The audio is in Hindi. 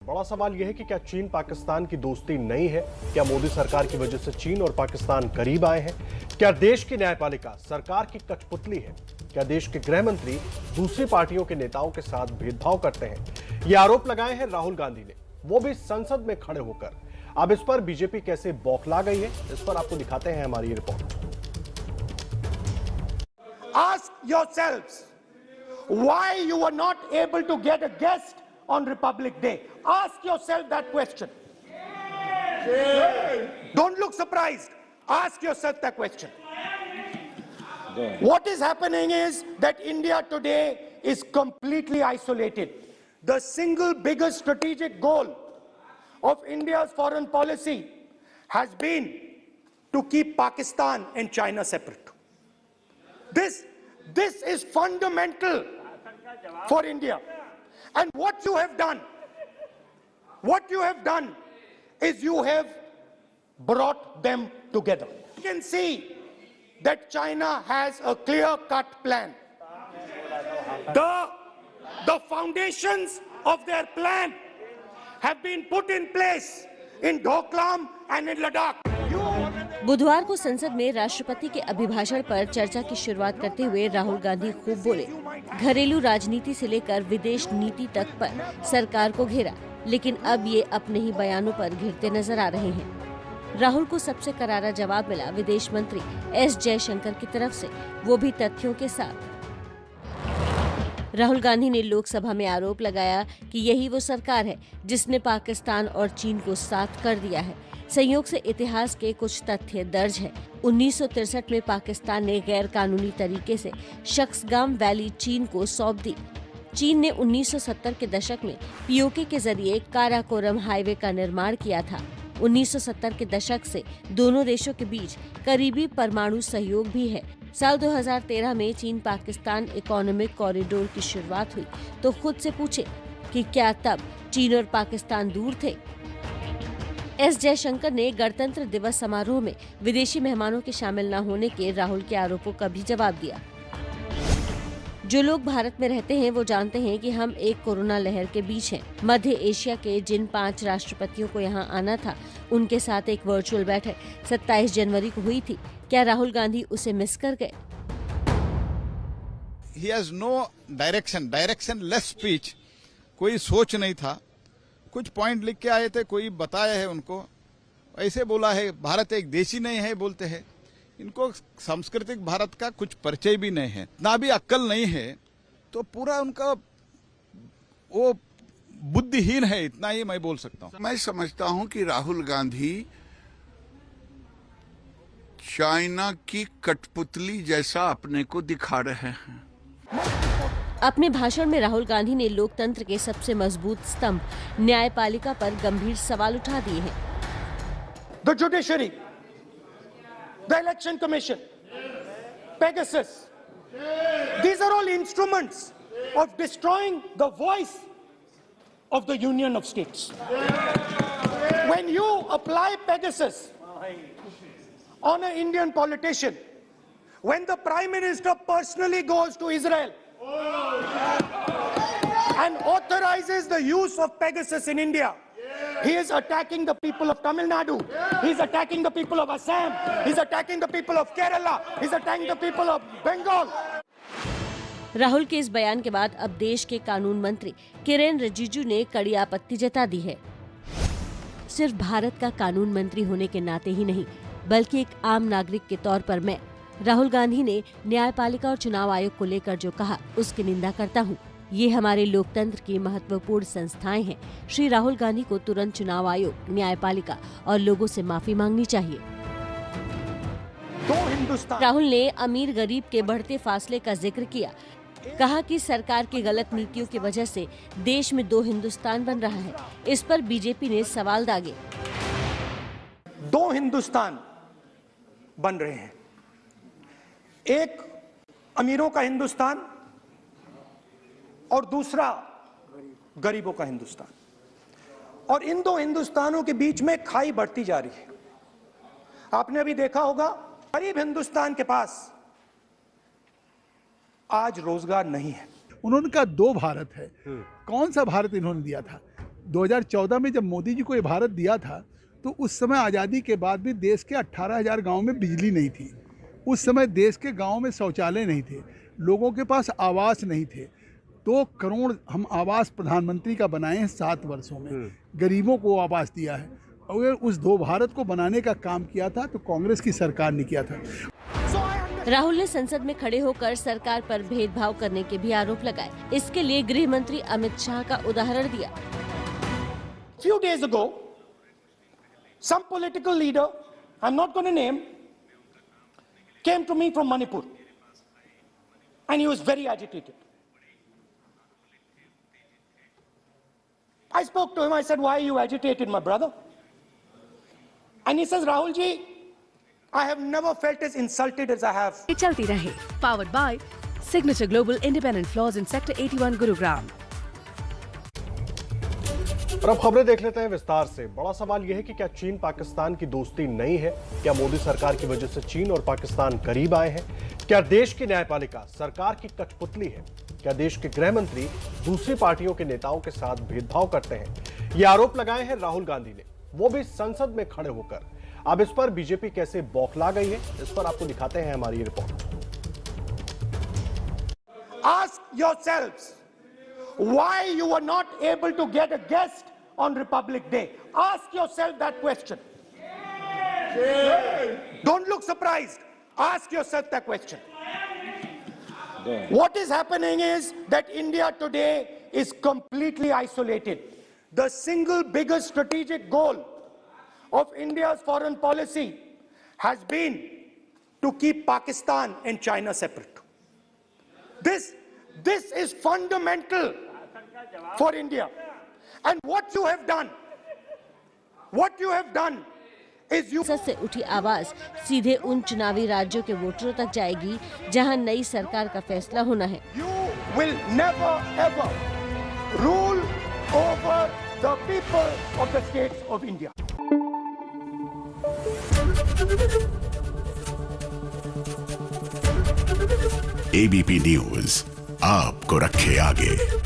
बड़ा सवाल यह है कि क्या चीन पाकिस्तान की दोस्ती नहीं है? क्या मोदी सरकार की वजह से चीन और पाकिस्तान करीब आए हैं? क्या देश की न्यायपालिका सरकार की कठपुतली है? क्या देश के गृह मंत्री दूसरी पार्टियों के नेताओं के साथ भेदभाव करते हैं? ये आरोप लगाए हैं राहुल गांधी ने, वो भी संसद में खड़े होकर। अब इस पर बीजेपी कैसे बौखला गई है, इस पर आपको दिखाते हैं हमारी report. Ask yourselves why you were not able to get a guest on Republic Day. Ask yourself that question. Don't look surprised. Ask yourself that question. What is happening is that India today is completely isolated. The single biggest strategic goal of India's foreign policy has been to keep Pakistan and China separate. This is fundamental for India. And what you have done is you have brought them together. You can see that China has a clear-cut plan. The foundations of their plan have been put in place in Doklam and in Ladakh. बुधवार को संसद में राष्ट्रपति के अभिभाषण पर चर्चा की शुरुआत करते हुए राहुल गांधी खूब बोले। घरेलू राजनीति से लेकर विदेश नीति तक पर सरकार को घेरा, लेकिन अब ये अपने ही बयानों पर घिरते नजर आ रहे हैं। राहुल को सबसे करारा जवाब मिला विदेश मंत्री एस जयशंकर की तरफ से, वो भी तथ्यों के साथ। राहुल गांधी ने लोकसभा में आरोप लगाया कि यही वो सरकार है जिसने पाकिस्तान और चीन को साथ कर दिया है। संयोग से इतिहास के कुछ तथ्य दर्ज है। 1963 में पाकिस्तान ने गैर कानूनी तरीके से शख्सगाम वैली चीन को सौंप दी। चीन ने 1970 के दशक में पीओके के जरिए काराकोरम हाईवे का निर्माण किया था। 1970 के दशक से दोनों देशों के बीच करीबी परमाणु सहयोग भी है। साल 2013 में चीन पाकिस्तान इकोनॉमिक कॉरिडोर की शुरुआत हुई, तो खुद से पूछे कि क्या तब चीन और पाकिस्तान दूर थे? एस जयशंकर ने गणतंत्र दिवस समारोह में विदेशी मेहमानों के शामिल न होने के राहुल के आरोपों का भी जवाब दिया। जो लोग भारत में रहते हैं वो जानते हैं कि हम एक कोरोना लहर के बीच हैं। मध्य एशिया के जिन 5 राष्ट्रपतियों को यहां आना था, उनके साथ एक वर्चुअल बैठक 27 जनवरी को हुई थी। क्या राहुल गांधी उसे मिस कर गए? He has no directionless speech. कोई सोच नहीं था। कुछ पॉइंट लिख के आए थे, कोई बताया है उनको, ऐसे बोला है। भारत एक देश ही नहीं है बोलते हैं। इनको सांस्कृतिक भारत का कुछ परिचय भी नहीं है, ना भी अक्ल नहीं है, तो पूरा उनका वो बुद्धिहीन है, इतना ही मैं बोल सकता हूँ। मैं समझता हूँ कि राहुल गांधी चाइना की कठपुतली जैसा अपने को दिखा रहे हैं। अपने भाषण में राहुल गांधी ने लोकतंत्र के सबसे मजबूत स्तंभ न्यायपालिका पर गंभीर सवाल उठा दिए हैं। The judiciary, the election commission, Pegasus, these are all instruments of destroying the voice of the Union of States. When you apply Pegasus on an Indian politician, when the Prime Minister personally goes to Israel and authorizes the use of Pegasus in India, he is attacking the people of Tamil Nadu, he is attacking the people of Assam, he is attacking the people of Kerala, he is attacking the people of Bengal. Rahul के इस बयान के बाद अब देश के कानून मंत्री किरेन रिजिजू ने कड़ी आपत्ति जता दी है। सिर्फ भारत का कानून मंत्री होने के नाते ही नहीं, बल्कि एक आम नागरिक के तौर पर मैं राहुल गांधी ने न्यायपालिका और चुनाव आयोग को लेकर जो कहा, उसकी निंदा करता हूं। ये हमारे लोकतंत्र की महत्वपूर्ण संस्थाएं हैं। श्री राहुल गांधी को तुरंत चुनाव आयोग, न्यायपालिका और लोगों से माफी मांगनी चाहिए। राहुल ने अमीर गरीब के बढ़ते फासले का जिक्र किया। कहा कि सरकार की गलत नीतियों की वजह से देश में 2 हिंदुस्तान बन रहा है। इस पर बीजेपी ने सवाल दागे। 2 हिंदुस्तान बन रहे हैं, एक अमीरों का हिंदुस्तान और दूसरा गरीबों का हिंदुस्तान, और इन 2 हिंदुस्तानों के बीच में खाई बढ़ती जा रही है। आपने अभी देखा होगा, गरीब हिंदुस्तान के पास आज रोजगार नहीं है। उन्होंने कहा 2 भारत है। कौन सा भारत इन्होंने दिया था? 2014 में जब मोदी जी को ये भारत दिया था तो उस समय आज़ादी के बाद भी देश के 18,000 गाँव में बिजली नहीं थी। उस समय देश के गाँव में शौचालय नहीं थे, लोगों के पास आवास नहीं थे। 2 करोड़ हम आवास प्रधानमंत्री का बनाए हैं 7 वर्षों में, गरीबों को आवास दिया है। अगर उस 2 भारत को बनाने का काम किया था तो कांग्रेस की सरकार ने किया था। राहुल ने संसद में खड़े होकर सरकार पर भेदभाव करने के भी आरोप लगाए। इसके लिए गृह मंत्री अमित शाह का उदाहरण दिया। Few days ago, some political leader, I'm not going to name, came to me from Manipur, and he was very agitated. I spoke to him. I said, "Why are you agitated, my brother?" And he says, "Rahul ji, I have never felt as insulted as I have." चलती रहे, powered by Signature Global Independent Floors in Sector 81 Gurugram. और अब खबरें देख लेते हैं विस्तार से। बड़ा सवाल यह है कि क्या चीन पाकिस्तान की दोस्ती नहीं है? क्या मोदी सरकार की वजह से चीन और पाकिस्तान करीब आए हैं? क्या देश की न्यायपालिका सरकार की कठपुतली है? क्या देश के गृह मंत्री दूसरी पार्टियों के नेताओं के साथ भेदभाव करते हैं? ये आरोप लगाए हैं राहुल गांधी ने, वो भी संसद में खड़े होकर। अब इस पर बीजेपी कैसे बौखला गई है, इस पर आपको दिखाते हैं हमारी report. Ask yourselves why you were not able to get a guest on Republic Day. Ask yourself that question. Don't look surprised. Ask yourself that question. What is happening is that India today is completely isolated. The single biggest strategic goal of India's foreign policy has been to keep Pakistan and China separate. This is fundamental for India. And what you have done is you... संसद से उठी आवाज सीधे उन चुनावी राज्यों के वोटरों तक जाएगी जहां नई सरकार का फैसला होना है। You will never ever rule over the people of the states of India. ABP news आपको रखे आगे।